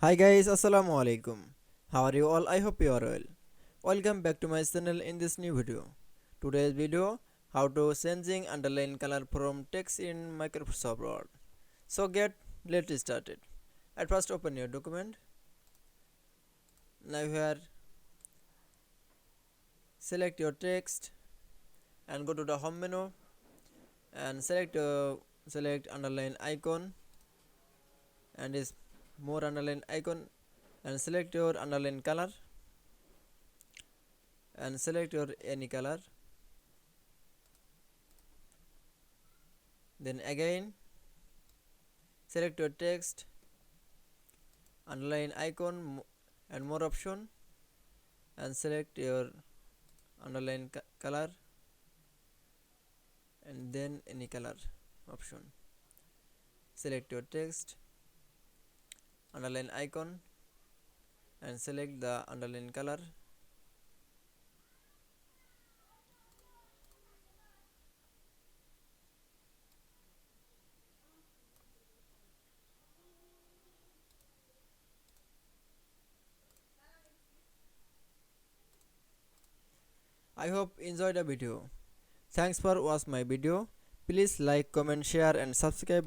Hi guys, Assalamu Walaikum. How are you all? I hope you are well. Welcome back to my channel in this new video. Today's video, how to changing underline color from text in Microsoft Word. So let's start it. At first open your document. Now here select your text and go to the home menu and select underline icon and is more underline icon and select your underline color and select your any color. Then again select your text, underline icon and more option and select your underline color and then any color option. Select your text, underline icon and select the underline color. I hope enjoy the video. Thanks for watch my video. Please like, comment, share and subscribe